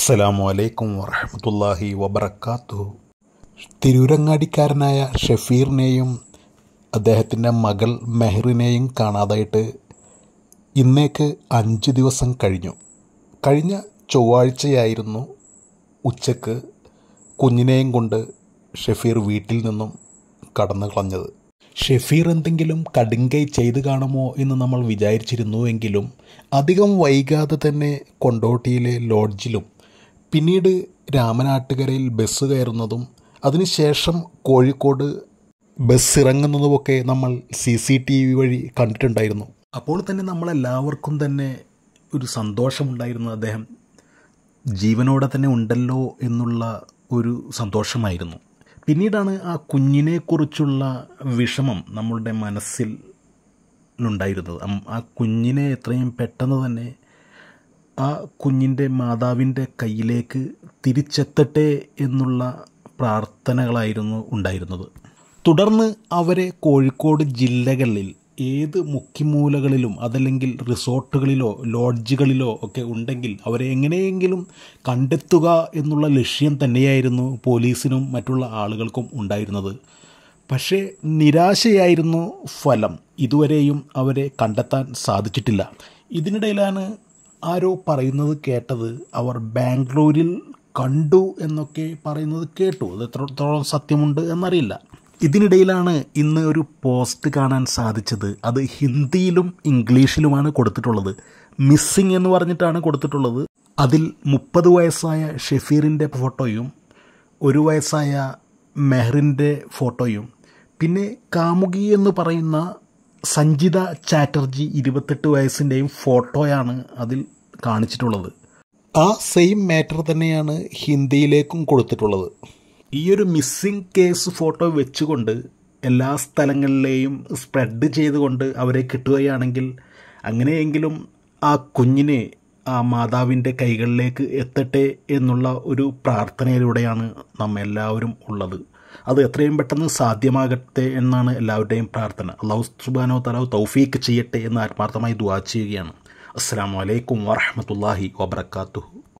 അസ്സലാമു അലൈക്കും വറഹ്മത്തുള്ളാഹി വബറകാതുഹു. തിരൂരങ്ങാടിക്കാരനായ ഷഫീറിനെയും അദ്ദേഹത്തിൻ്റെ മകൾ മെഹറിനെയും കാണാതായിട്ട് ഇന്നേക്ക് 5 ദിവസം കഴിഞ്ഞു. കഴിഞ്ഞ ചൊവ്വാഴ്ചയായിരുന്നു ഉച്ചക്ക് കുഞ്ഞിനെയും കൊണ്ട് ഷഫീർ വീട്ടിൽ നിന്നും കടന്നു കളഞ്ഞത്. ഷഫീർ എന്തെങ്കിലും കടുങ്കൈ ചെയ്ത് കാണുമോ എന്ന് നമ്മൾ വിചാരിച്ചിരുന്നുവെങ്കിലും അധികം വൈകാതെ തന്നെ കൊണ്ടോട്ടിയിലെ ലോഡ്ജിലും പിന്നീട് രാമനാട്ടുകരയിൽ ബസ് കയറുന്നതും അതിനുശേഷം കോഴിക്കോട് ബസ് ഇറങ്ങുന്നതുമൊക്കെ നമ്മൾ CCTV വഴി കണ്ടിട്ടുണ്ടായിരുന്നു. അപ്പോൾ തന്നെ നമ്മളെല്ലാവർക്കും തന്നെ ഒരു സന്തോഷമുണ്ടായിരുന്നു. അദ്ദേഹം ജീവനോടെ തന്നെ ഉണ്ടല്ലോ എന്നുള്ള ഒരു സന്തോഷമായിരുന്നു. പിന്നീടാണ് ആ കുഞ്ഞിനെക്കുറിച്ചുള്ള വിഷമം നമ്മളുടെ മനസ്സിൽ ഉണ്ടായിരുന്നത്. ആ കുഞ്ഞിനെ എത്രയും പെട്ടെന്ന് തന്നെ ആ കുഞ്ഞിൻ്റെ മാതാവിൻ്റെ കയ്യിലേക്ക് തിരിച്ചെത്തട്ടെ എന്നുള്ള പ്രാർത്ഥനകളായിരുന്നു ഉണ്ടായിരുന്നത്. തുടർന്ന് അവരെ കോഴിക്കോട് ജില്ലകളിൽ ഏത് മുക്കിമൂലകളിലും അതല്ലെങ്കിൽ റിസോർട്ടുകളിലോ ലോഡ്ജുകളിലോ ഒക്കെ ഉണ്ടെങ്കിൽ അവരെ എങ്ങനെയെങ്കിലും കണ്ടെത്തുക എന്നുള്ള ലക്ഷ്യം തന്നെയായിരുന്നു പോലീസിനും മറ്റുള്ള ആളുകൾക്കും ഉണ്ടായിരുന്നത്. പക്ഷേ നിരാശയായിരുന്നു ഫലം. ഇതുവരെയും അവരെ കണ്ടെത്താൻ സാധിച്ചിട്ടില്ല. ഇതിനിടയിലാണ് ആരോ പറയുന്നത് കേട്ടത് അവർ ബാംഗ്ലൂരിൽ കണ്ടു എന്നൊക്കെ പറയുന്നത് കേട്ടു. അത് എത്രത്തോളം സത്യമുണ്ട് എന്നറിയില്ല. ഇതിനിടയിലാണ് ഇന്ന് ഒരു പോസ്റ്റ് കാണാൻ സാധിച്ചത്. അത് ഹിന്ദിയിലും ഇംഗ്ലീഷിലുമാണ് കൊടുത്തിട്ടുള്ളത്. മിസ്സിംഗ് എന്ന് പറഞ്ഞിട്ടാണ് കൊടുത്തിട്ടുള്ളത്. അതിൽ 30 വയസ്സായ ഷഫീറിൻ്റെ ഫോട്ടോയും 1 വയസ്സായ മെഹറിൻ്റെ ഫോട്ടോയും പിന്നെ കാമുകി എന്ന് പറയുന്ന സഞ്ജിത ചാറ്റർജി 28 വയസ്സിൻ്റെയും ഫോട്ടോയാണ് അതിൽ കാണിച്ചിട്ടുള്ളത്. ആ സെയിം മാറ്റർ തന്നെയാണ് ഹിന്ദിയിലേക്കും കൊടുത്തിട്ടുള്ളത്. ഈ ഒരു മിസ്സിംഗ് കേസ് ഫോട്ടോ വെച്ചുകൊണ്ട് എല്ലാ സ്ഥലങ്ങളിലെയും സ്പ്രെഡ് ചെയ്തുകൊണ്ട് അവരെ കിട്ടുകയാണെങ്കിൽ അങ്ങനെയെങ്കിലും ആ കുഞ്ഞിനെ ആ മാതാവിൻ്റെ കൈകളിലേക്ക് എത്തട്ടെ എന്നുള്ള ഒരു പ്രാർത്ഥനയിലൂടെയാണ് നമ്മെല്ലാവരും ഉള്ളത്. അത് എത്രയും പെട്ടെന്ന് സാധ്യമാകട്ടെ എന്നാണ് എല്ലാവരുടെയും പ്രാർത്ഥന. അല്ലാഹു സുബ്ഹാനഹു വ തആല തൗഫീക്ക് ചെയ്യട്ടെ എന്ന് ആത്മാർത്ഥമായി ദുആ ചെയ്യുകയാണ്. അസ്സലാമു അലൈക്കും വറഹ്മത്തുള്ളാഹി വബറകാതുഹു.